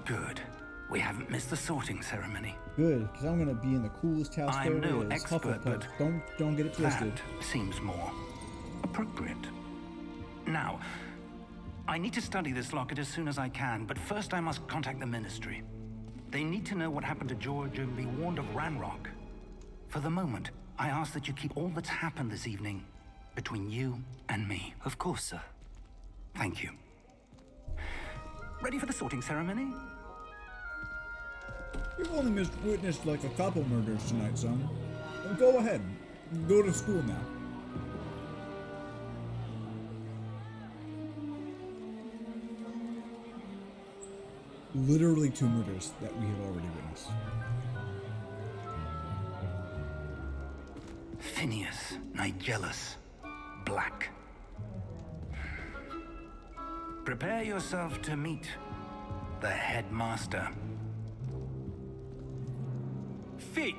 Good. We haven't missed the sorting ceremony. Good, because I'm gonna be in the coolest house I'm there no is. expert, but don't get it twisted. that seems more appropriate. Now, I need to study this locket as soon as I can, but first I must contact the Ministry. They need to know what happened to George and be warned of Ranrock. For the moment, I ask that you keep all that's happened this evening between you and me. Of course, sir. Thank you. Ready for the sorting ceremony? You've only witnessed like a couple murders tonight, son. Well, go ahead. Go to school now. Literally 2 murders that we have already witnessed. Phineas, Nigellus, Black. Prepare yourself to meet the headmaster. Fig,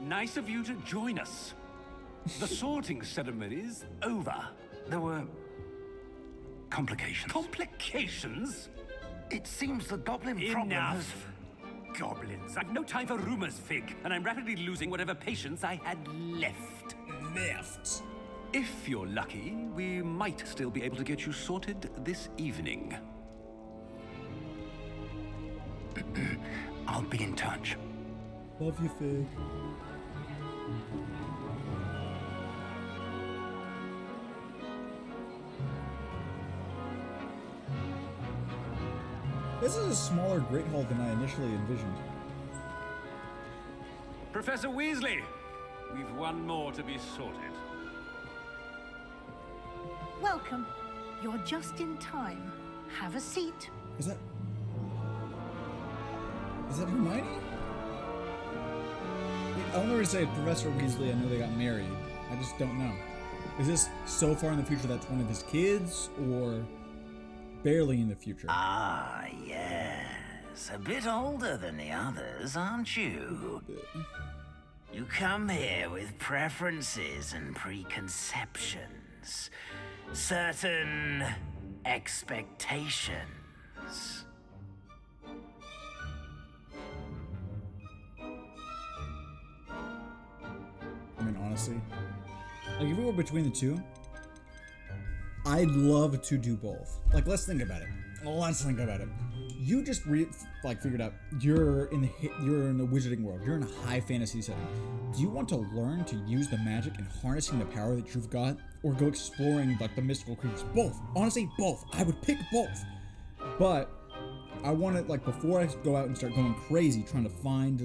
nice of you to join us. The sorting ceremony's over. There were complications. Complications? It seems the goblin problem has... Enough. Goblins. I've no time for rumors, Fig, and I'm rapidly losing whatever patience I had left. If you're lucky, we might still be able to get you sorted this evening. I'll be in touch. Love you, Fig. This is a smaller Great Hall than I initially envisioned. Professor Weasley, we've one more to be sorted. Welcome. You're just in time. Have a seat. Is that Hermione? I don't know to say Professor Weasley. I know they got married. I just don't know. Is this so far in the future that's one of his kids, or barely in the future? Ah, yes. A bit older than the others, aren't you? You come here with preferences and preconceptions. Certain expectations. I mean, honestly, like if we were between the two, I'd love to do both. Like, let's think about it. You just figured out you're in the wizarding world. You're in a high fantasy setting. Do you want to learn to use the magic and harnessing the power that you've got, or go exploring like the mystical creatures? Both. Honestly, both. I would pick both. But I want to, like, before I go out and start going crazy trying to find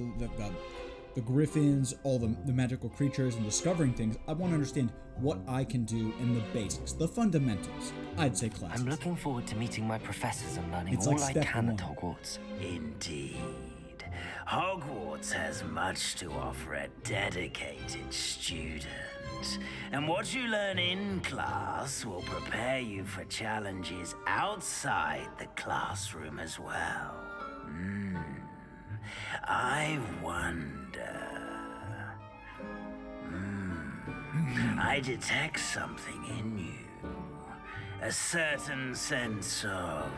the griffins, all the magical creatures, and discovering things, I want to understand what I can do in the basics, the fundamentals. I'd say classes. I'm looking forward to meeting my professors and learning It's all like I step can one. at Hogwarts. Indeed. Hogwarts has much to offer a dedicated student. And what you learn in class will prepare you for challenges outside the classroom as well. I wonder... I detect something in you. A certain sense of...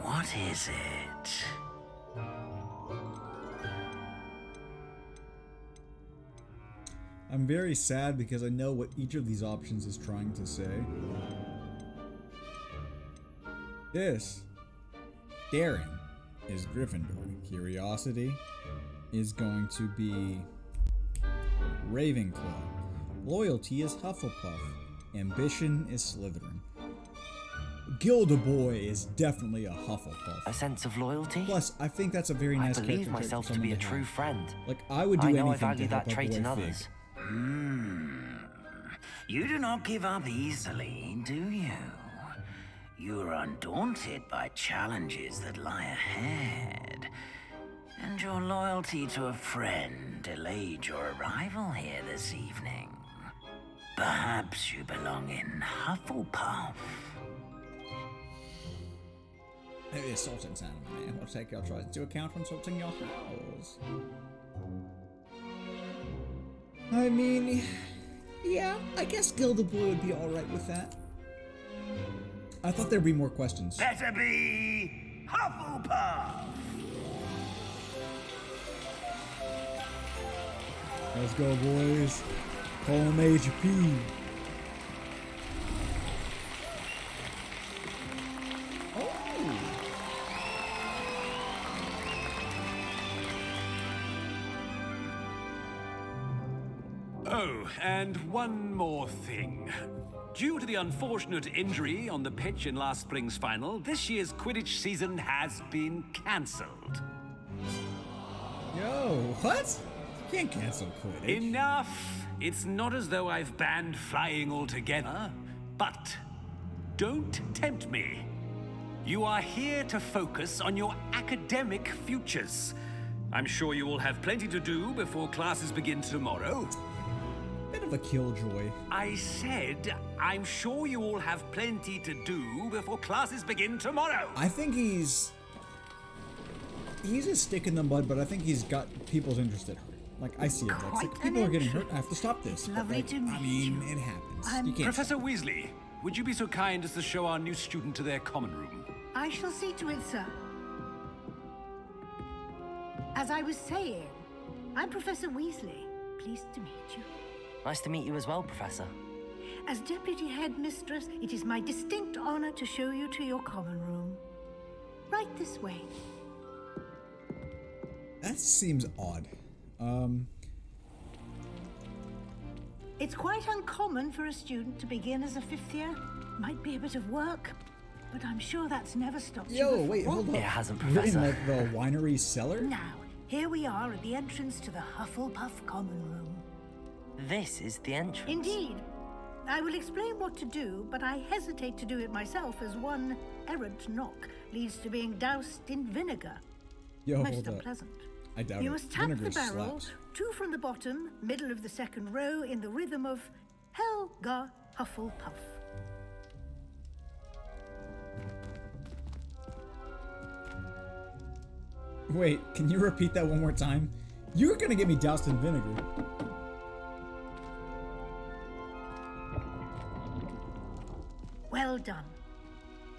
what is it? I'm very sad because I know what each of these options is trying to say. This, daring, is Gryffindor. Curiosity is going to be Ravenclaw. Loyalty is Hufflepuff. Ambition is Slytherin. Gilderoy is definitely a Hufflepuff. A sense of loyalty? Plus, I think that's a very nice I believe character trait myself for to be a someone true have. friend. Like, I would do I anything know I value to help that a trait boy in Fig. others. You do not give up easily, do you? You are undaunted by challenges that lie ahead. And your loyalty to a friend delayed your arrival here this evening. Perhaps you belong in Hufflepuff. Maybe a sorting ceremony will take your choice into account when sorting your house. I mean, yeah, I guess Gilderoy would be alright with that. I thought there'd be more questions. Better be Hufflepuff! Let's go, boys. Call him HP. Oh, and one more thing. Due to the unfortunate injury on the pitch in last spring's final, this year's Quidditch season has been cancelled. Yo, what? You can't cancel Quidditch. Enough! It's not as though I've banned flying altogether, but don't tempt me. You are here to focus on your academic futures. I'm sure you will have plenty to do before classes begin tomorrow. Bit of a killjoy. I said, I'm sure you all have plenty to do before classes begin tomorrow. I think he's a stick in the mud, but I think he's got people's interest at heart. Like, I see it. Like, Quite people an are getting hurt. entry. I have to stop this. It's But, lovely like, to meet I mean, you. it happens. I'm You can't. Professor Weasley, would you be so kind as to show our new student to their common room? I shall see to it, sir. As I was saying, I'm Professor Weasley. Pleased to meet you. Nice to meet you as well, Professor. As Deputy Headmistress, it is my distinct honor to show you to your common room. Right this way. That seems odd. It's quite uncommon for a student to begin as a fifth year. Might be a bit of work, but I'm sure that's never stopped you Yo, before. wait, hold up. It hasn't, We're in, Professor. like, the winery cellar? Now, here we are at the entrance to the Hufflepuff common room. This is the entrance. Indeed. I will explain what to do, but I hesitate to do it myself as one errant knock leads to being doused in vinegar. Yo, Most hold up. unpleasant. I doubt You it. must tap Vinegar the barrel, slaps. 2 from the bottom, middle of the second row, in the rhythm of Helga Hufflepuff. Wait, can you repeat that one more time? You're gonna get me doused in vinegar. Well done.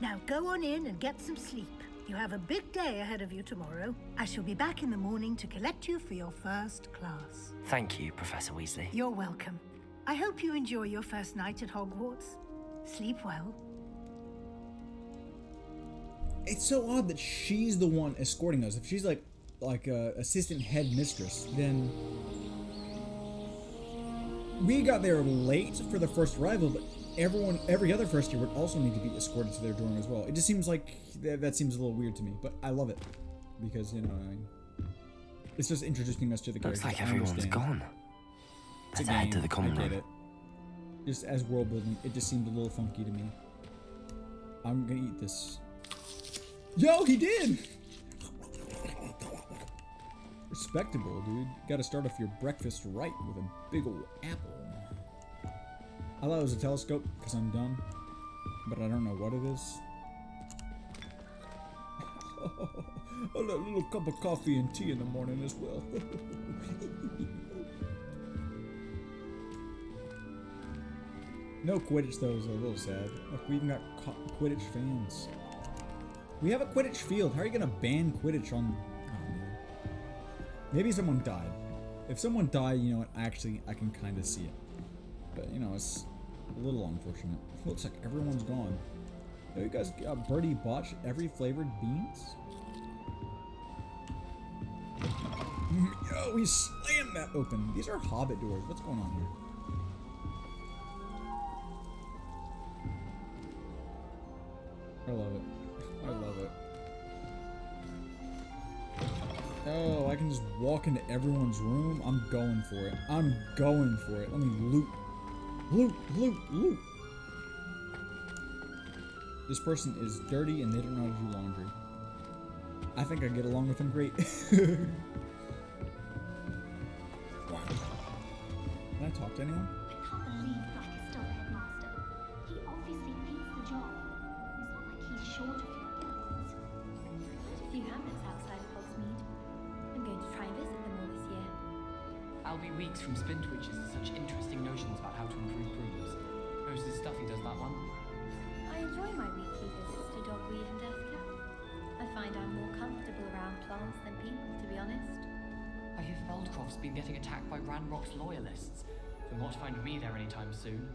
Now go on in and get some sleep. You have a big day ahead of you tomorrow. I shall be back in the morning to collect you for your first class. Thank you, Professor Weasley. You're welcome. I hope you enjoy your first night at Hogwarts. Sleep well. It's so odd that she's the one escorting us. If she's like assistant headmistress, then we got there late for the first arrival, but every other first year would also need to be escorted to their dorm as well. It just seems like that seems a little weird to me, but I love it because it's just introducing us to the Looks characters. like I everyone's understand. gone. It's a Let's head to game, the common I get room. it. Just as world building, it just seemed a little funky to me. I'm gonna eat this. Yo, he did! Respectable, dude. Gotta start off your breakfast right with a big old apple. I thought it was a telescope, because I'm dumb. But I don't know what it is. A little cup of coffee and tea in the morning as well. No Quidditch, though, is a little sad. Look, we even got Quidditch fans. We have a Quidditch field. How are you gonna ban Quidditch on... Oh, man. Maybe someone died. If someone died, you know what, actually, I can kind of see it. But, it's a little unfortunate. Looks like everyone's gone. Yo, you guys got Birdie Botch every flavored beans? Yo, we slammed that open. These are Hobbit doors. What's going on here? I love it. I love it. Oh, I can just walk into everyone's room. I'm going for it. I'm going for it. Let me loot. Loot, loot, loot. This person is dirty and they don't know how to do laundry. I think I get along with them great. Can I talk to anyone? I can't believe Black is still headmaster. He obviously hates the job. It's not like he's short of your guns. Quite a few hamlets outside of Hogsmeade. I'm going to try and visit them all this year. I'll be weeks from Splintwitches and such interesting notions about how to improve brooms. Moses Stuffy does that one. I enjoy my weekly visits to Dogweed and Deathcap. I find I'm more comfortable around plants than people, to be honest. I hear Feldcroft's been getting attacked by Ranrock's loyalists. You'll not find me there anytime soon.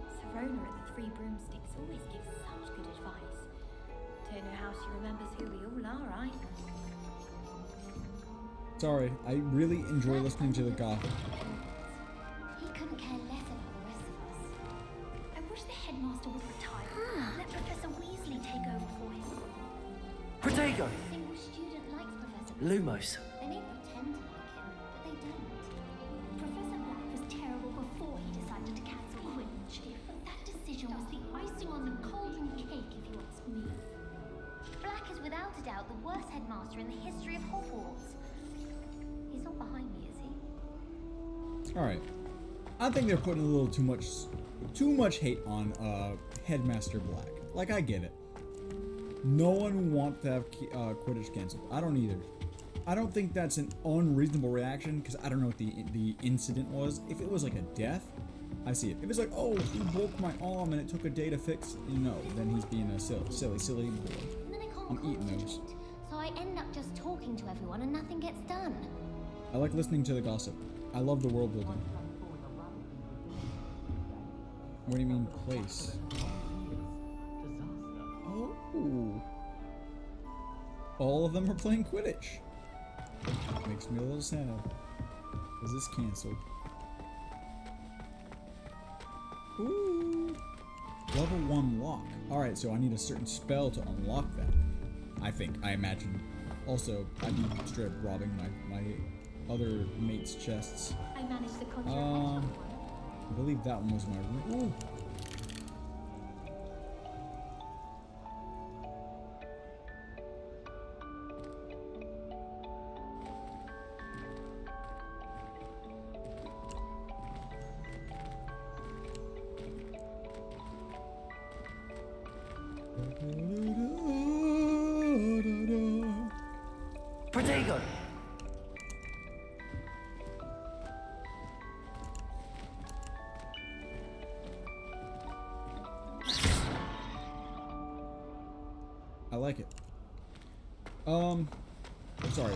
Serona at the Three Broomsticks always gives such good advice. Don't know how she remembers who we all are, right? Sorry, I really enjoy listening to the goth. He couldn't care less about the rest of us. I wish the headmaster would retire. Let Professor Weasley take over for him. Protego! Every single student likes Professor Lumos. They may pretend to like him, but they don't. Professor Black was terrible before he decided to cancel Quidditch. But that decision was the icing on the golden cake, if you ask me. Black is without a doubt the worst headmaster in the history of Hogwarts. He's not behind me, is he? Alright. I think they're putting a little too much hate on Headmaster Black. Like, I get it. No one wants to have Quidditch canceled. I don't either. I don't think that's an unreasonable reaction, because I don't know what the incident was. If it was like a death, I see it. If it's like, oh, he broke my arm and it took a day to fix, then he's being a silly boy. And then I can't I'm eating those. concentrate, so I end up just talking to everyone and nothing gets done. I like listening to the gossip. I love the world building. What do you mean, place? Oh. All of them are playing Quidditch. Makes me a little sad. Is this canceled? Ooh. Level 1 lock. Alright, so I need a certain spell to unlock that. I imagine. Also, I'd be straight up robbing my other mates' chests. I managed to conjure a hedgehog. I believe that one was my room. Ooh. Protego! I like it. Sorry.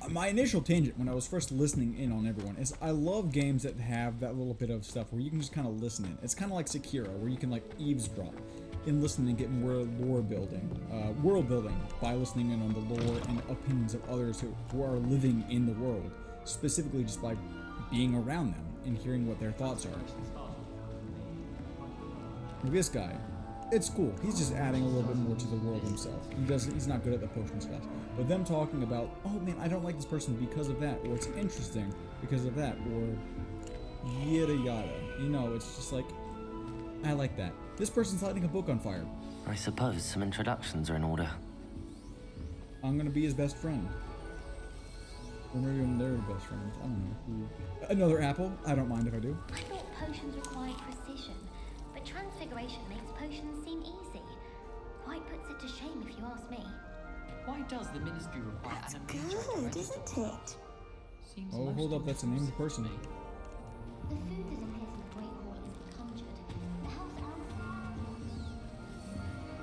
My initial tangent when I was first listening in on everyone is I love games that have that little bit of stuff where you can just kind of listen in. It's kind of like Sekiro, where you can like eavesdrop and listen and get more world building by listening in on the lore and opinions of others who are living in the world, specifically just by being around them and hearing what their thoughts are. This guy, it's cool. He's just adding a little bit more to the world himself. He's not good at the potions class. But them talking about, oh man, I don't like this person because of that, or it's interesting because of that, or yada yada. It's just like, I like that. This person's lighting a book on fire. I suppose some introductions are in order. I'm gonna be his best friend. Or maybe I'm their best friend. I don't know. Another apple? I don't mind if I do. I thought potions required precision, but transfiguration makes potions seem easy. Quite puts it to shame if you ask me. Why does the ministry require That's an good, isn't it? Seems Oh, most hold up, that's a named person. to me. The food that appears in the Great Hall is conjured. The house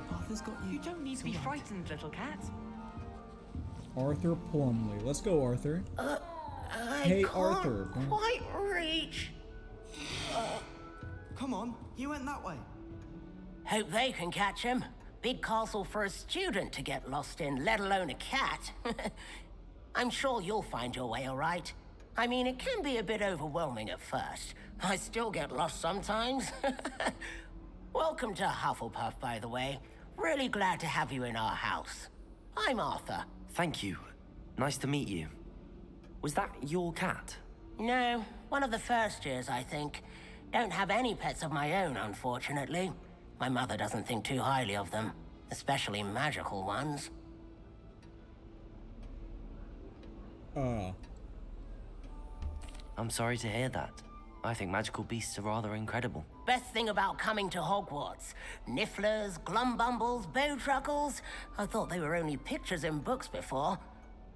elf. Arthur's got you. You don't need to be frightened, little cat. Arthur Plumley. Let's go, Arthur. Hey, Arthur. Quite reach. Come on, you went that way. Hope they can catch him. Big castle for a student to get lost in, let alone a cat. I'm sure you'll find your way all right. I mean, it can be a bit overwhelming at first. I still get lost sometimes. Welcome to Hufflepuff, by the way. Really glad to have you in our house. I'm Arthur. Thank you. Nice to meet you. Was that your cat? No, one of the first years, I think. Don't have any pets of my own, unfortunately. My mother doesn't think too highly of them, especially magical ones. I'm sorry to hear that. I think magical beasts are rather incredible. Best thing about coming to Hogwarts. Nifflers, glumbumbles, bowtruckles. I thought they were only pictures in books before.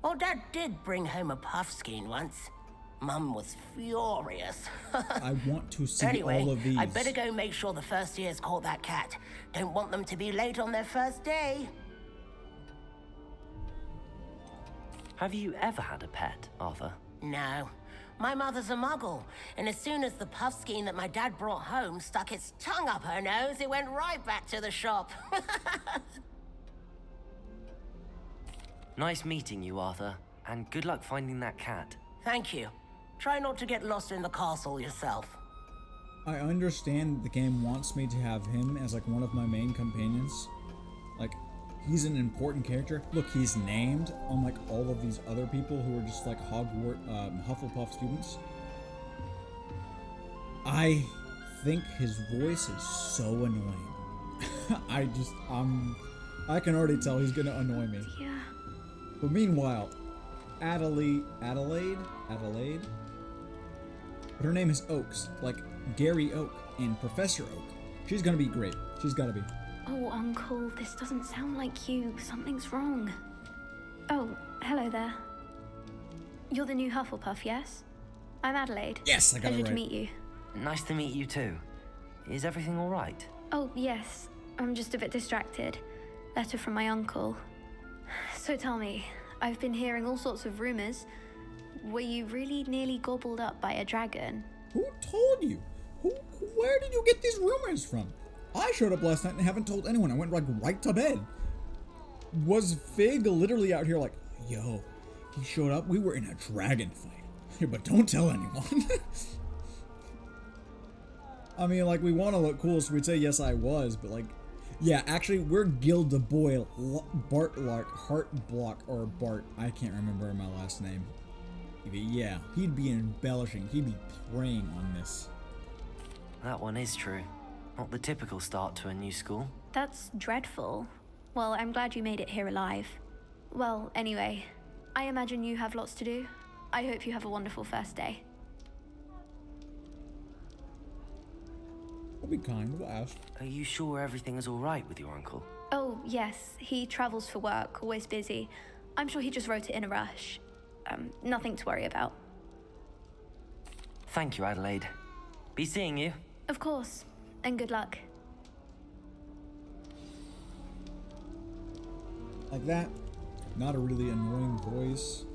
Well, Dad did bring home a puffskein once. Mum was furious. I want to see anyway, all of these. I better go make sure the first years caught that cat. Don't want them to be late on their first day. Have you ever had a pet, Arthur? No. My mother's a muggle, and as soon as the puffskein that my dad brought home stuck its tongue up her nose, it went right back to the shop. Nice meeting you, Arthur, and good luck finding that cat. Thank you. Try not to get lost in the castle yourself. I understand the game wants me to have him as like one of my main companions. Like, he's an important character. Look, he's named unlike all of these other people who are just like Hufflepuff students. I think his voice is so annoying. I can already tell he's gonna annoy me. Yeah. But meanwhile, Adelaide? But her name is Oaks, like Gary Oak and Professor Oak. She's gonna be great. She's gotta be. Oh, Uncle, this doesn't sound like you. Something's wrong. Oh, hello there. You're the new Hufflepuff, yes? I'm Adelaide. Yes, I got it Pleasure right. to meet you. Nice to meet you too. Is everything all right? Oh, yes. I'm just a bit distracted. Letter from my uncle. So tell me, I've been hearing all sorts of rumors. Were you really nearly gobbled up by a dragon? Who told you? Where did you get these rumors from? I showed up last night and haven't told anyone. I went like right to bed. Was Fig literally out here like, yo, he showed up? We were in a dragon fight. But don't tell anyone. I mean, like, we want to look cool, so we'd say, yes, I was, but, like, yeah, actually, we're Gilda Boyle, Bartlark, Heartblock, or Bart. I can't remember my last name. Yeah, he'd be embellishing. He'd be preying on this. That one is true. Not the typical start to a new school. That's dreadful. Well, I'm glad you made it here alive. Well, anyway, I imagine you have lots to do. I hope you have a wonderful first day. We'll be kind, we'll ask. Are you sure everything is all right with your uncle? Oh, yes. He travels for work, always busy. I'm sure he just wrote it in a rush. Nothing to worry about. Thank you, Adelaide. Be seeing you. Of course. And good luck. Like that. Not a really annoying voice.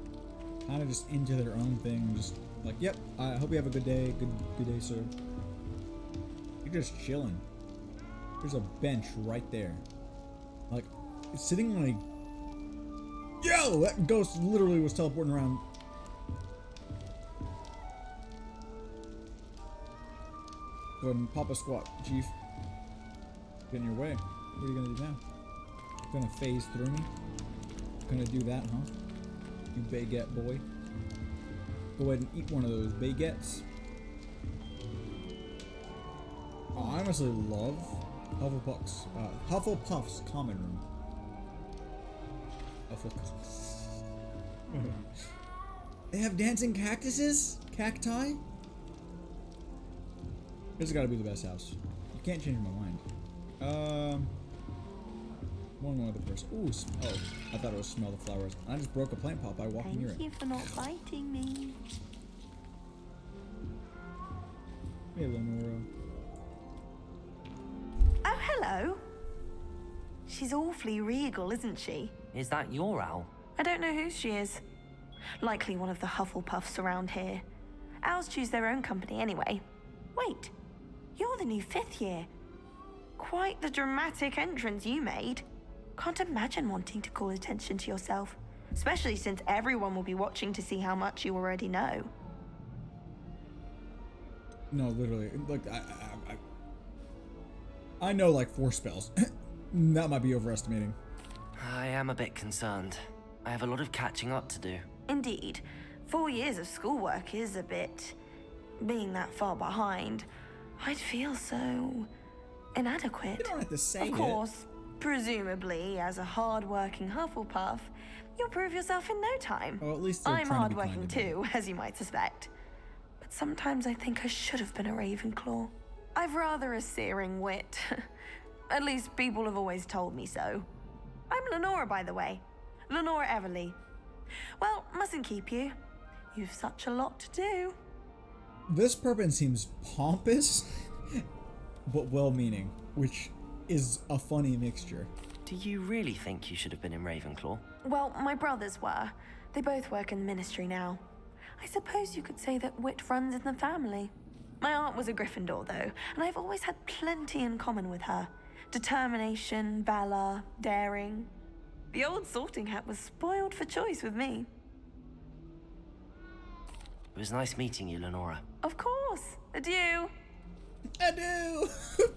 Kind of just into their own thing. Just like, yep, I hope you have a good day. Good day, sir. You're just chilling. There's a bench right there. Like, it's sitting on a... Yo! That ghost literally was teleporting around. Go ahead and pop a squat, Chief. Get in your way. What are you gonna do now? Gonna phase through me? Gonna do that, huh? You baguette boy. Go ahead and eat one of those baguettes. Oh, I honestly love Hufflepuff's common room. Hufflepuff. They have dancing cactuses? Cacti? This has got to be the best house. You can't change my mind. One more other person. Ooh, oh, I thought it was smell the flowers. I just broke a plant pot by walking near it. Thank you for not biting me. Hey, Lenora. Oh, hello. She's awfully regal, isn't she? Is that your owl? I don't know who she is. Likely one of the Hufflepuffs around here. Owls choose their own company anyway. Wait, you're the new 5th year. Quite the dramatic entrance you made. Can't imagine wanting to call attention to yourself, especially since everyone will be watching to see how much you already know. No, literally, like I know like 4 spells. That might be overestimating. I am a bit concerned. I have a lot of catching up to do. Indeed, 4 years of schoolwork is a bit... Being that far behind, I'd feel so... inadequate. You don't have to say Of course, presumably, as a hard-working Hufflepuff, you'll prove yourself in no time. Or at least they're I'm trying to be hardworking kind about too, as you might suspect. But sometimes I think I should have been a Ravenclaw. I've rather a searing wit. At least people have always told me so. I'm Lenora, by the way. Lenora Everly. Well, mustn't keep you. You've such a lot to do. This person seems pompous, but well-meaning, which is a funny mixture. Do you really think you should have been in Ravenclaw? Well, my brothers were. They both work in the ministry now. I suppose you could say that wit runs in the family. My aunt was a Gryffindor, though, and I've always had plenty in common with her. Determination, valor, daring. The old sorting hat was spoiled for choice with me. It was nice meeting you, Lenora. Of course. Adieu. Adieu.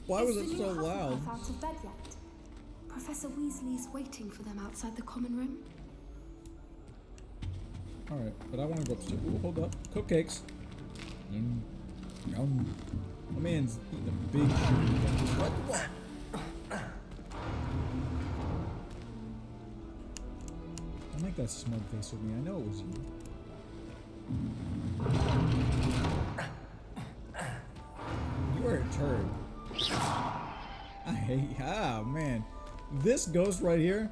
Why was it so loud? Out of bed yet? Professor Weasley's waiting for them outside the common room. Alright, but I want to go upstairs. Ooh, hold up. Cupcakes. Yum. Yum. My man's eating a big what? Don't make that smug face with me. I know it was you. You are a turd. I hate. Ah, man. This ghost right here.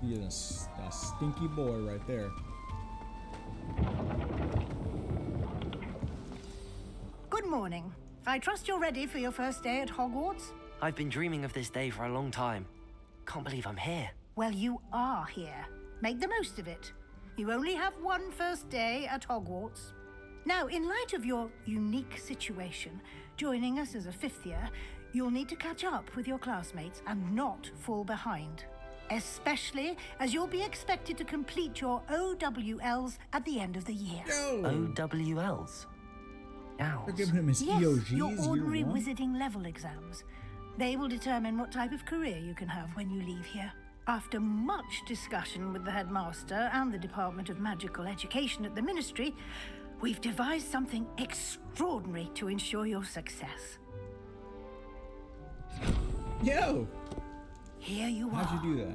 He is a stinky boy right there. Good morning. I trust you're ready for your first day at Hogwarts? I've been dreaming of this day for a long time. Can't believe I'm here. Well, you are here. Make the most of it. You only have one first day at Hogwarts. Now, in light of your unique situation, joining us as a fifth year, you'll need to catch up with your classmates and not fall behind. Especially as you'll be expected to complete your OWLs at the end of the year. OWLs? Ow. They're giving him his Yes, EOGs your ordinary year one? wizarding level exams. They will determine what type of career you can have when you leave here. After much discussion with the headmaster and the Department of Magical Education at the Ministry, we've devised something extraordinary to ensure your success. Yo! Here you are. How'd you do that?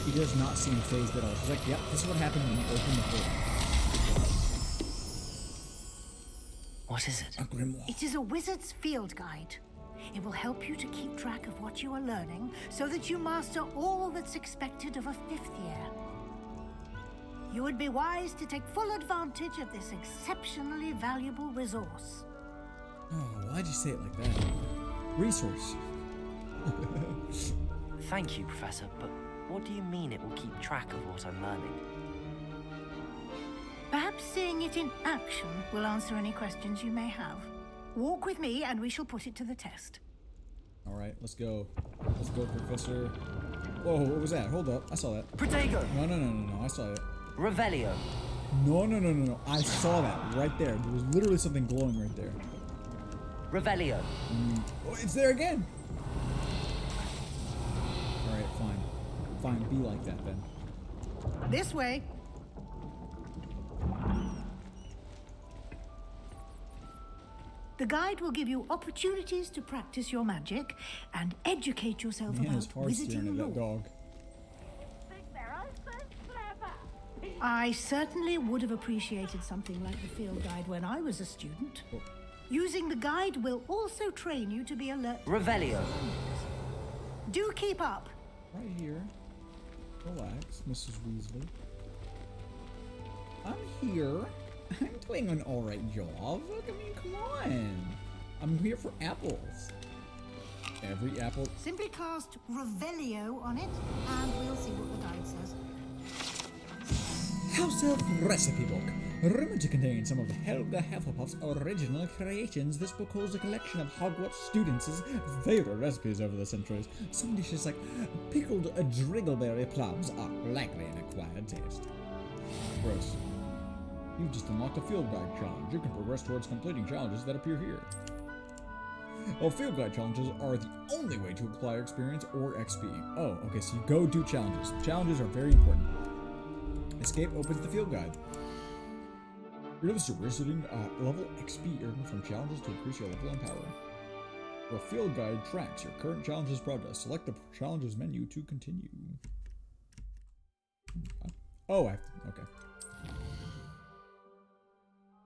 He does not seem phased at all. She's like, yep, this is what happened when you open the door. What is it? A grimoire. It is a wizard's field guide. It will help you to keep track of what you are learning so that you master all that's expected of a fifth year. You would be wise to take full advantage of this exceptionally valuable resource. Oh, why'd you say it like that? Resource. Thank you, Professor, but what do you mean it will keep track of what I'm learning? Perhaps seeing it in action will answer any questions you may have. Walk with me and we shall put it to the test. Alright, let's go. Let's go, Professor. Whoa, what was that? Hold up. I saw that. Protego! No. I saw it. Revelio. No. I saw that right there. There was literally something glowing right there. Revelio. Oh, it's there again. Alright, fine. Fine, be like that then. This way. The guide will give you opportunities to practice your magic and educate yourself Man, about it's hard staring wizarding at that lore. dog. I certainly would have appreciated something like the field guide when I was a student. Oh. Using the guide will also train you to be alert. Revelio. Do keep up. Right here. Relax, Mrs. Weasley. I'm here. I'm doing an alright job. Look, I mean, come on. I'm here for apples. Every apple. Simply cast Revelio on it, and we'll see what the guide says. House Elf Recipe Book. Rumored to contain some of Helga Hufflepuff's original creations, this book holds a collection of Hogwarts students' favorite recipes over the centuries. Some dishes like pickled driggleberry plums are likely an acquired taste. Gross. You've just unlocked a field guide challenge. You can progress towards completing challenges that appear here. Well, field guide challenges are the only way to acquire experience or XP. Oh, okay, so you go do challenges. Challenges are very important. Escape opens the field guide. Rid of soliciting level XP earned from challenges to increase your level and power. Your field guide tracks your current challenges progress. Select the challenges menu to continue. Oh, okay.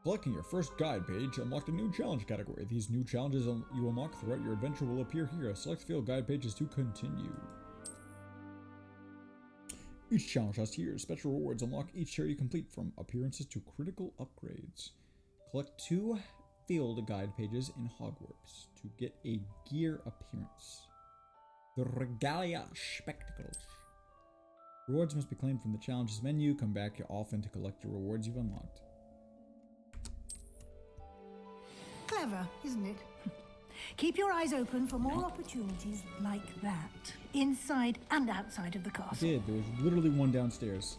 Selecting your first guide page unlocked a new challenge category. These new challenges you unlock throughout your adventure will appear here. Select field guide pages to continue. Each challenge has tiers. Special rewards unlock each tier you complete, from appearances to critical upgrades. Collect 2 field guide pages in Hogwarts to get a gear appearance. The Regalia Spectacles. Rewards must be claimed from the challenges menu. Come back often to collect your rewards you've unlocked. Clever, isn't it? Keep your eyes open for more opportunities like that, inside and outside of the I castle. did. There was literally one downstairs.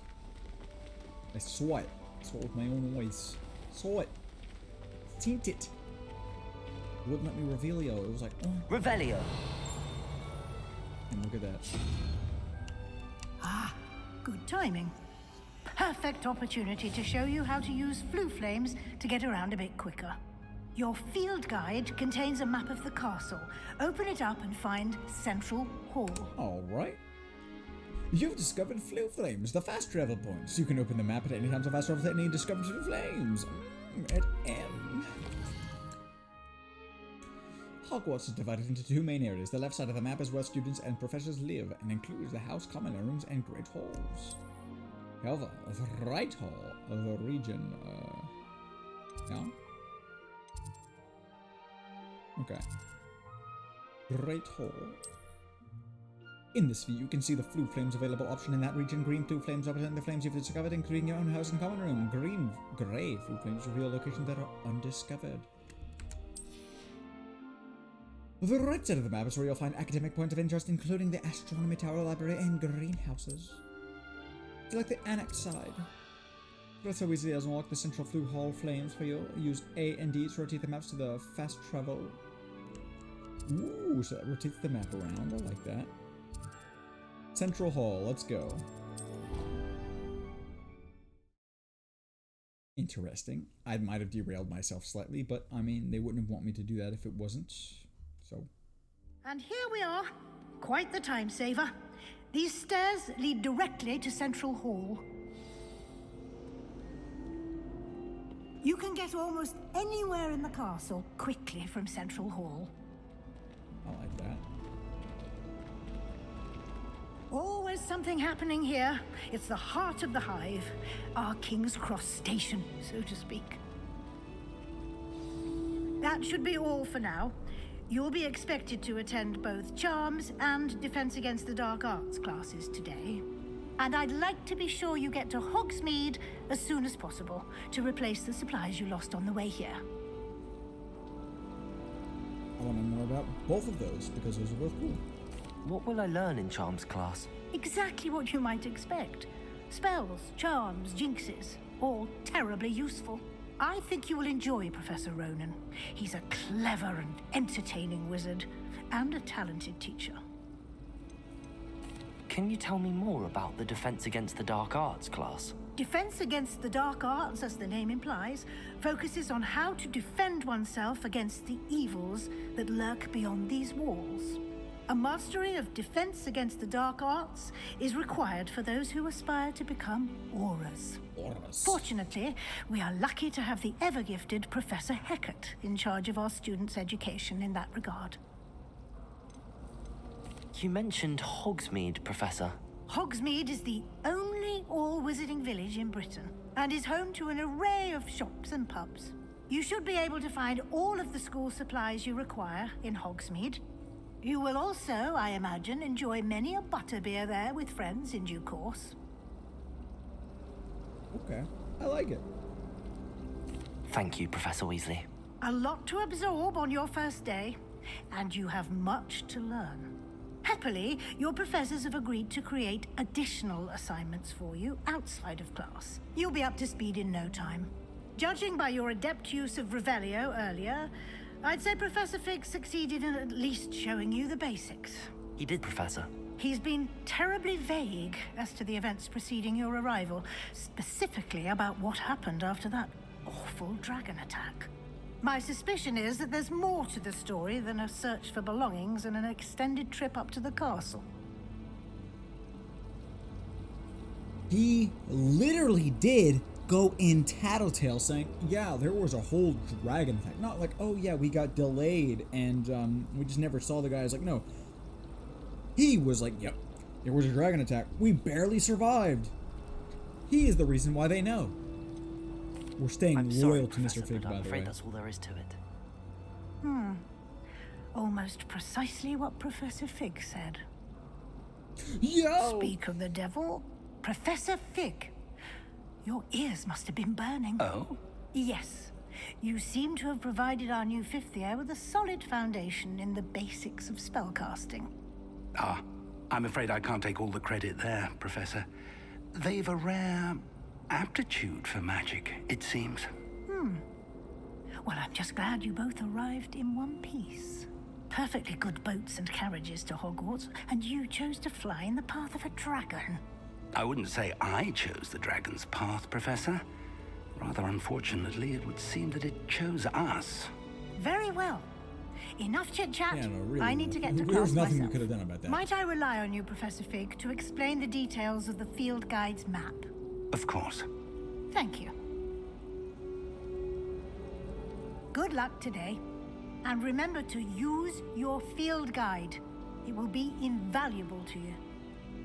I saw it. I saw it with my own eyes. Saw it. Seen it. It wouldn't let me Revelio. It was like, oh. Revelio. And look at that. Ah, good timing. Perfect opportunity to show you how to use flue flames to get around a bit quicker. Your field guide contains a map of the castle. Open it up and find Central Hall. All right. You've discovered flue flames, the fast travel points. You can open the map at any time to fast travel to any discovered flue flames. At M. Hogwarts is divided into 2 main areas. The left side of the map is where students and professors live and includes the house common rooms and great halls. However, the right hall of the region, yeah? Okay. Great Hall. In this view, you can see the flue flames available option in that region. Green flue flames represent the flames you've discovered, including your own house and common room. Grey flue flames reveal locations that are undiscovered. The right side of the map is where you'll find academic points of interest, including the Astronomy Tower, Library, and greenhouses. Select the Annex side. Professor Weasley has unlocked the Central Flue Hall flames for you. Use A and D to rotate the maps to the fast travel. Ooh, so that rotates the map around. I like that. Central Hall, let's go. Interesting. I might have derailed myself slightly, but I mean, they wouldn't have want me to do that if it wasn't. So. And here we are. Quite the time saver. These stairs lead directly to Central Hall. You can get almost anywhere in the castle quickly from Central Hall. I like that. Always something happening here. It's the heart of the hive, our King's Cross station, so to speak. That should be all for now. You'll be expected to attend both Charms and Defense Against the Dark Arts classes today. And I'd like to be sure you get to Hogsmeade as soon as possible to replace the supplies you lost on the way here. I want to know more about both of those, because those are both cool. What will I learn in Charms class? Exactly what you might expect. Spells, charms, jinxes, all terribly useful. I think you will enjoy Professor Ronan. He's a clever and entertaining wizard, and a talented teacher. Can you tell me more about the Defense Against the Dark Arts class? Defense Against the Dark Arts, as the name implies, focuses on how to defend oneself against the evils that lurk beyond these walls. A mastery of Defense Against the Dark Arts is required for those who aspire to become Auras. Fortunately, we are lucky to have the ever-gifted Professor Hecat in charge of our students' education in that regard. You mentioned Hogsmeade, Professor. Hogsmeade is the only all-wizarding village in Britain and is home to an array of shops and pubs. You should be able to find all of the school supplies you require in Hogsmeade. You will also, I imagine, enjoy many a butterbeer there with friends in due course. Okay, I like it. Thank you, Professor Weasley. A lot to absorb on your first day, and you have much to learn. Happily, your professors have agreed to create additional assignments for you outside of class. You'll be up to speed in no time. Judging by your adept use of Revelio earlier, I'd say Professor Fig succeeded in at least showing you the basics. He did, Professor. He's been terribly vague as to the events preceding your arrival, specifically about what happened after that awful dragon attack. My suspicion is that there's more to the story than a search for belongings and an extended trip up to the castle. He literally did go in tattletale saying, yeah, there was a whole dragon attack. Not like, oh yeah, we got delayed and we just never saw the guys. Like, no. He was like, yep, There was a dragon attack. We barely survived. He is the reason why they know. We're staying I'm loyal sorry, to Professor, Mr. Fig, but by I'm the afraid way. that's all there is to it. Almost precisely what Professor Fig said. Yo! Speak of the devil, Professor Fig. Your ears must have been burning. Oh? Yes. You seem to have provided our new fifth year with a solid foundation in the basics of spellcasting. Ah, I'm afraid I can't take all the credit there, Professor. They've a rare aptitude for magic, it seems. Well, I'm just glad you both arrived in one piece. Perfectly good boats and carriages to Hogwarts, and you chose to fly in the path of a dragon. I wouldn't say I chose the dragon's path, Professor. Rather unfortunately, it would seem that it chose us. Very well. Enough chit-chat. Yeah, no, really. I need to get to class There's nothing myself. we could have done about that. Might I rely on you, Professor Fig, to explain the details of the field guide's map? Of course. Thank you. Good luck today. And remember to use your field guide. It will be invaluable to you.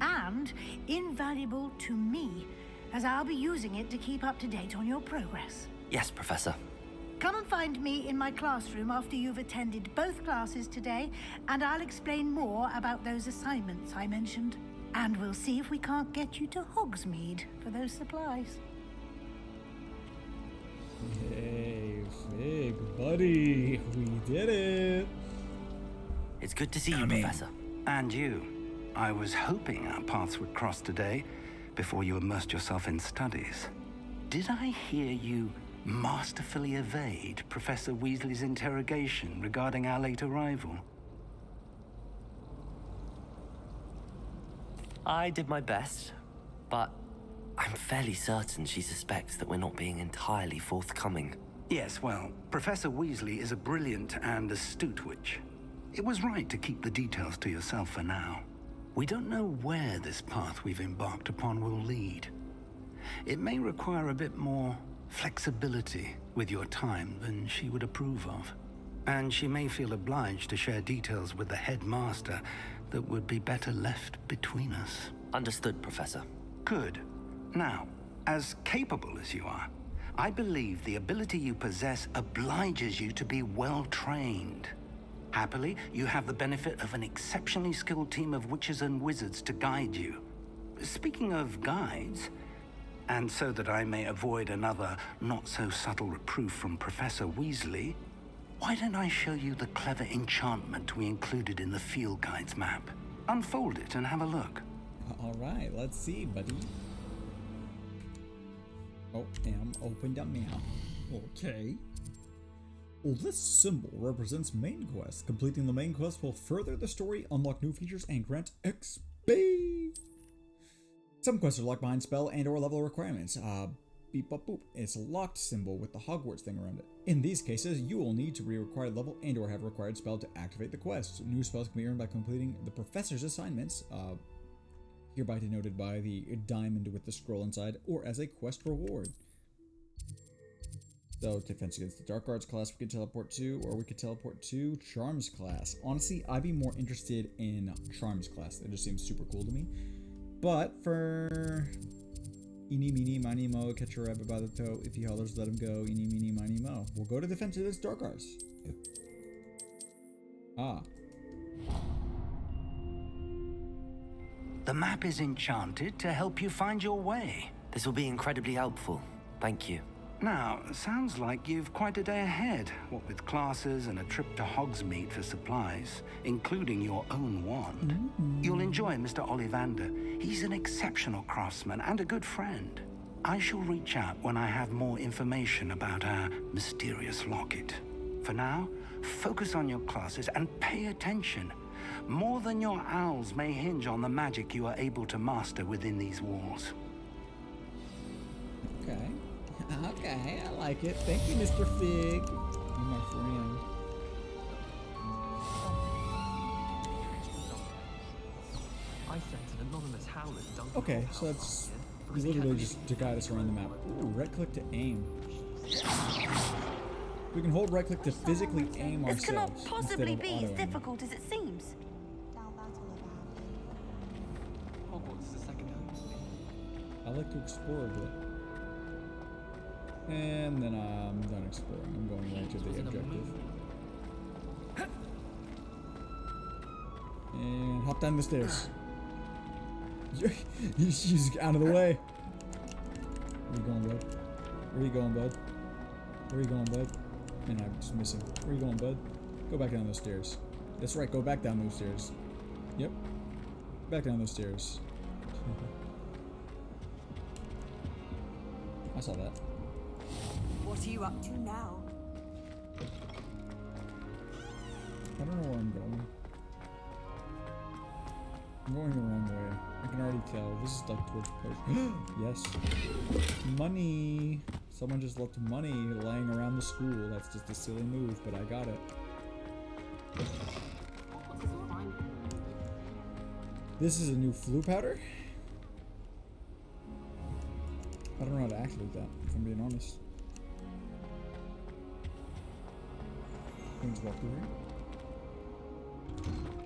And invaluable to me, as I'll be using it to keep up to date on your progress. Yes, Professor. Come and find me in my classroom after you've attended both classes today, and I'll explain more about those assignments I mentioned. And we'll see if we can't get you to Hogsmeade for those supplies. Hey, Fig, buddy. We did it. It's good to see you, Professor. And you. I was hoping our paths would cross today before you immersed yourself in studies. Did I hear you masterfully evade Professor Weasley's interrogation regarding our late arrival? I did my best, but I'm fairly certain she suspects that we're not being entirely forthcoming. Yes, well, Professor Weasley is a brilliant and astute witch. It was right to keep the details to yourself for now. We don't know where this path we've embarked upon will lead. It may require a bit more flexibility with your time than she would approve of. And she may feel obliged to share details with the headmaster that would be better left between us. Understood, Professor. Good. Now, as capable as you are, I believe the ability you possess obliges you to be well trained. Happily, you have the benefit of an exceptionally skilled team of witches and wizards to guide you. Speaking of guides, and so that I may avoid another not-so-subtle reproof from Professor Weasley, why don't I show you the clever enchantment we included in the field guide's map? Unfold it and have a look. All right, let's see, buddy. Oh, opened up now. Okay. Well, this symbol represents main quest. Completing the main quest will further the story, unlock new features, and grant XP. Some quests are locked behind spell and or level requirements. Beep bop boop. It's a locked symbol with the Hogwarts thing around it. In these cases, you will need to re-required level and or have a required spell to activate the quest. New spells can be earned by completing the professor's assignments, hereby denoted by the diamond with the scroll inside, or as a quest reward. So, defense against the dark arts class we could teleport to, or we could teleport to charms class. Honestly, I'd be more interested in charms class. That just seems super cool to me. But for eeny, meeny, miny, mo, catch a rabbit by the toe. If he hollers, let him go. Eeny, meeny, miny, mo. We'll go to defense against dark arts. Ah. The map is enchanted to help you find your way. This will be incredibly helpful. Thank you. Now, sounds like you've quite a day ahead, what with classes and a trip to Hogsmeade for supplies, including your own wand. You'll enjoy Mr. Ollivander. He's an exceptional craftsman and a good friend. I shall reach out when I have more information about our mysterious locket. For now, focus on your classes and pay attention. More than your owls may hinge on the magic you are able to master within these walls. Okay. Okay, I like it. Thank you, Mr. Fig. You're my friend. I sent an anonymous howler to Duncan. Okay, so that's literally just to guide us around the map. Ooh, right click to aim. We can hold right click to physically aim This ourselves. cannot possibly instead of be as auto-aiming. difficult as it seems. like to explore a bit. And then I'm done exploring. I'm going right to the objective. And hop down the stairs. She's out of the way. Where you going, bud? Where you going, bud? Where you going, bud? Man, I'm just missing. Where you going, bud? Go back down those stairs. That's right, go back down those stairs. Yep. Back down those stairs. I saw that. What are you up to now? I don't know where I'm going. I'm going the wrong way. I can already tell. This is like towards post. Yes. Money. Someone just left money lying around the school. That's just a silly move, but I got it. This is a new flu powder? I don't know how to activate that, if I'm being honest. Can we just walk through here?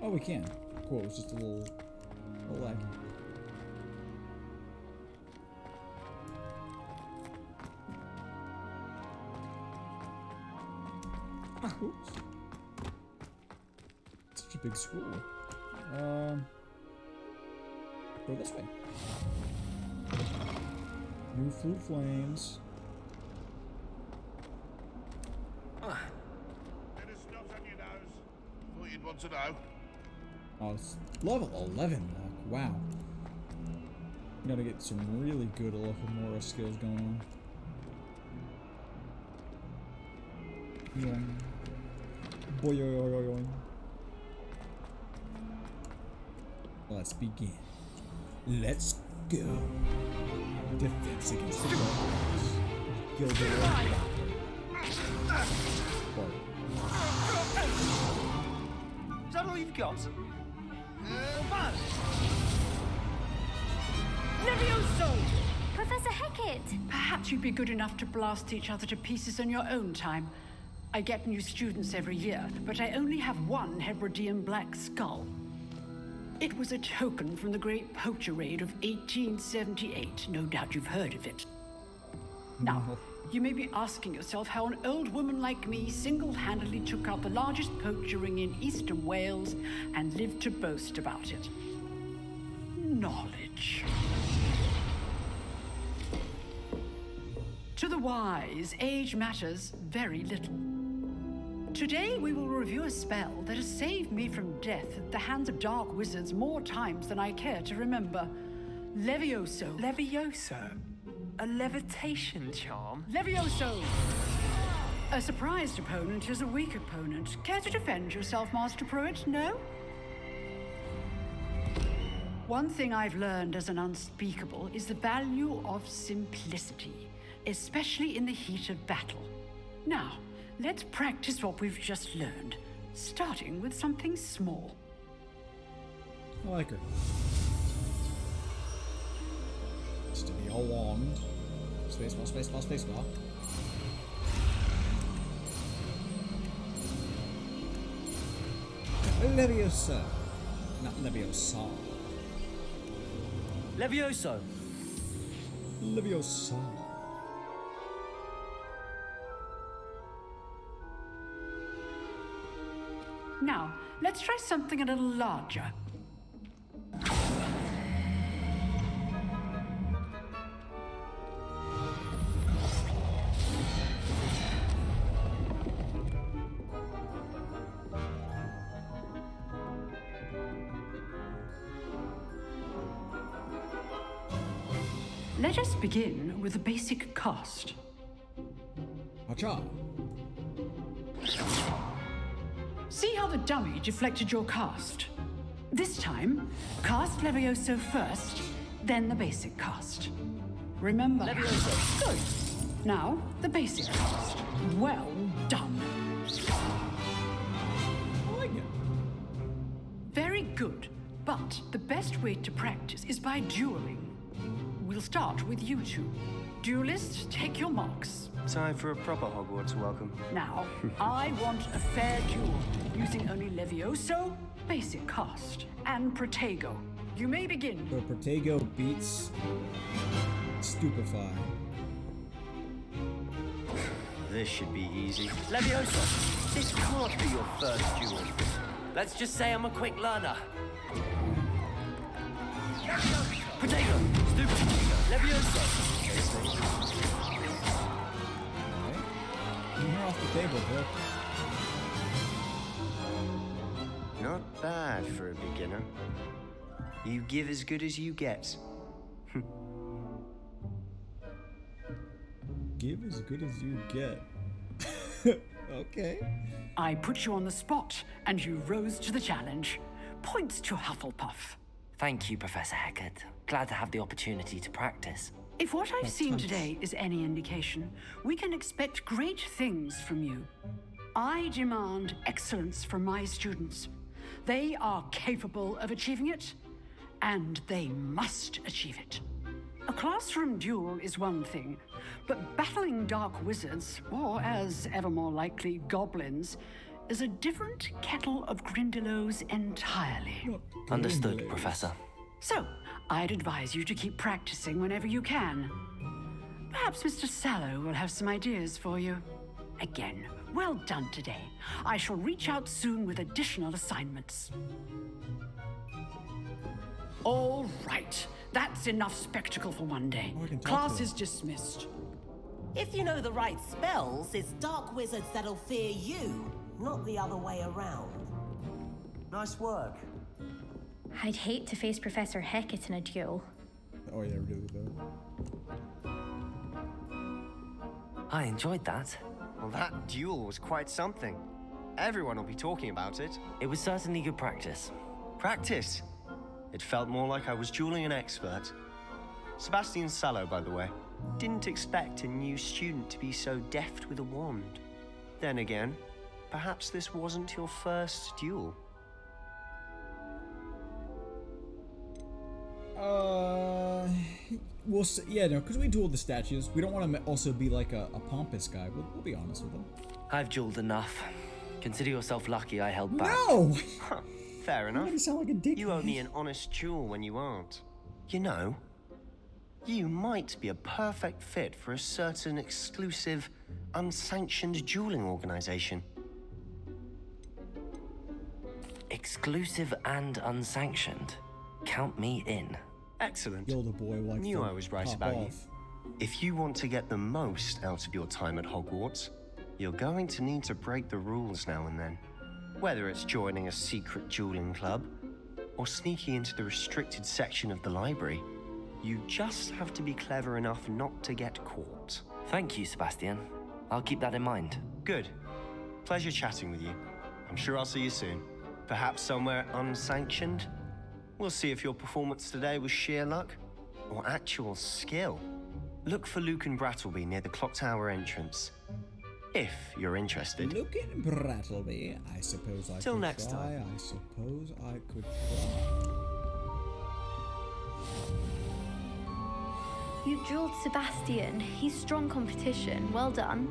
Oh, we can. Cool, it's just a little lag. Oops. Such a big school. Go this way. New flu flames. Bit of snot on your nose. Thought you'd want to know. Oh, it's level 11 luck. Wow. Gotta get some really good locomotor skills going on. Yoing. Boyoyoyoyoing. Let's begin. Let's go. Defense against the darkness. Gilbert. Is that all you've got? Levioso! Professor Hecat! Perhaps you'd be good enough to blast each other to pieces in your own time. I get new students every year, but I only have one Hebridean black skull. It was a token from the Great Poacher Raid of 1878. No doubt you've heard of it. Now, you may be asking yourself how an old woman like me single-handedly took out the largest poacher ring in eastern Wales and lived to boast about it. Knowledge. To the wise, age matters very little. Today we will review a spell that has saved me from death at the hands of dark wizards more times than I care to remember. Levioso. Levioso? A levitation charm? Levioso! A surprised opponent is a weak opponent. Care to defend yourself, Master Pruitt? No? One thing I've learned as an unspeakable is the value of simplicity, especially in the heat of battle. Now, let's practice what we've just learned, starting with something small. I like her. Steady along. Spacebar, spacebar, spacebar. Leviosa. Not Leviosa. Levioso. Leviosa. Now, let's try something a little larger. Let us begin with the basic cast. Acha. See how the dummy deflected your cast? This time, cast Levioso first, then the basic cast. Remember? Levioso. Good. Now, the basic cast. Well done. I like it. Very good. But the best way to practice is by dueling. We'll start with you two. Duelists, take your marks. Time for a proper Hogwarts welcome. Now, I want a fair duel, using only Levioso, basic cast, and Protego. you may begin. So Protego beats Stupefy. This should be easy. Leviosa, this can't be your first duel. Let's just say I'm a quick learner. Potato, stupid, Leviosa. Clean her off the table, bro. Not bad for a beginner. You give as good as you get. Give as good as you get. Okay. I put you on the spot, and you rose to the challenge. Points to Hufflepuff. Thank you, Professor Hecat. Glad to have the opportunity to practice. If what I've seen today is any indication, we can expect great things from you. I demand excellence from my students. They are capable of achieving it, and they must achieve it. A classroom duel is one thing, but battling dark wizards, or as ever more likely, goblins, is a different kettle of Grindylows entirely. Understood, Professor. So, I'd advise you to keep practicing whenever you can. Perhaps Mr. Sallow will have some ideas for you. Again, well done today. I shall reach out soon with additional assignments. All right, that's enough spectacle for one day. Class is dismissed. If you know the right spells, it's dark wizards that'll fear you, not the other way around. Nice work. I'd hate to face Professor Hecat in a duel. Oh yeah, we do that. I enjoyed that. Well, that duel was quite something. Everyone will be talking about it. It was certainly good practice. Practice? It felt more like I was dueling an expert. Sebastian Sallow, by the way. Didn't expect a new student to be so deft with a wand. Then again, perhaps this wasn't your first duel. We'll see. Yeah, no, because we dueled the statues. We don't want to also be like a pompous guy. We'll be honest with them. I've dueled enough. Consider yourself lucky I held back. No! Huh, fair enough. You sound like a dick. You owe me an honest duel when you aren't. You know, you might be a perfect fit for a certain exclusive, unsanctioned dueling organization. Exclusive and unsanctioned. Count me in. Excellent. Yoda boy likes Knew to I was right pop about you. off. If you want to get the most out of your time at Hogwarts, you're going to need to break the rules now and then. Whether it's joining a secret dueling club, or sneaking into the restricted section of the library, you just have to be clever enough not to get caught. Thank you, Sebastian. I'll keep that in mind. Good. Pleasure chatting with you. I'm sure I'll see you soon. Perhaps somewhere unsanctioned? We'll see if your performance today was sheer luck or actual skill. Look for Luke and Brattleby near the clock tower entrance. If you're interested. Luke and Brattleby, I suppose I Till could next try. time. I suppose I could try. You dueled Sebastian. He's strong competition. Well done.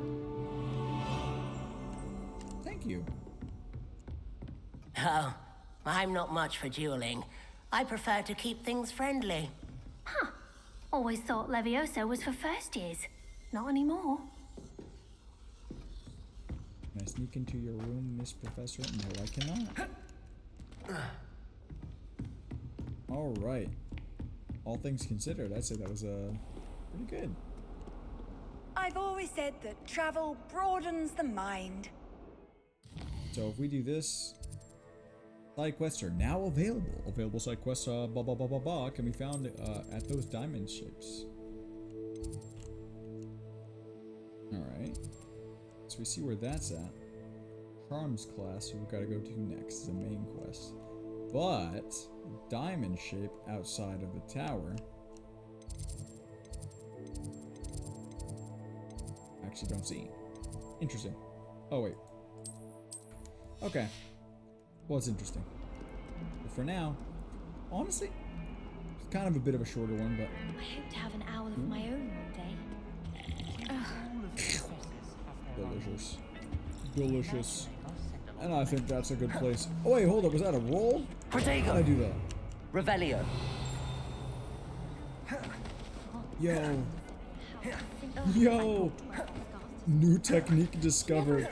Thank you. Oh, I'm not much for dueling. I prefer to keep things friendly. Huh. Always thought Leviosa was for first years. Not anymore. Can I sneak into your room, Miss Professor? No, I cannot. All right. All things considered, I'd say that was pretty good. I've always said that travel broadens the mind. So if we do this, side quests are now available. Available side quests, can be found at those diamond shapes. Alright. So we see where that's at. Charms class, so we've got to go to next, is the main quest. But, diamond shape outside of the tower. Actually don't see. Interesting. Oh wait. Okay. Well, it's interesting. But for now, honestly, it's kind of a bit of a shorter one, but... I hope to have an owl of my own one day. Delicious. Delicious. And I think that's a good place. Oh wait, hold up, was that a roll? How did I do that? Revelio. Yo. Yo. New technique discovered.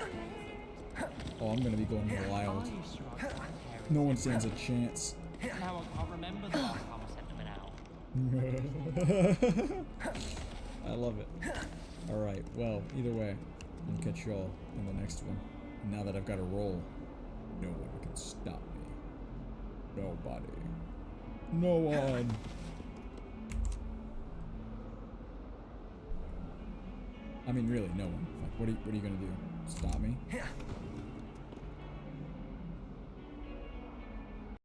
Oh, I'm gonna be going wild. No one stands a chance. Now I can't remember the last time I sent them out. I love it. Alright, well, either way, I'll catch y'all in the next one. And now that I've got a roll, no one can stop me. Nobody. No one. I mean, really, no one. Like, what are you gonna do? Stop me?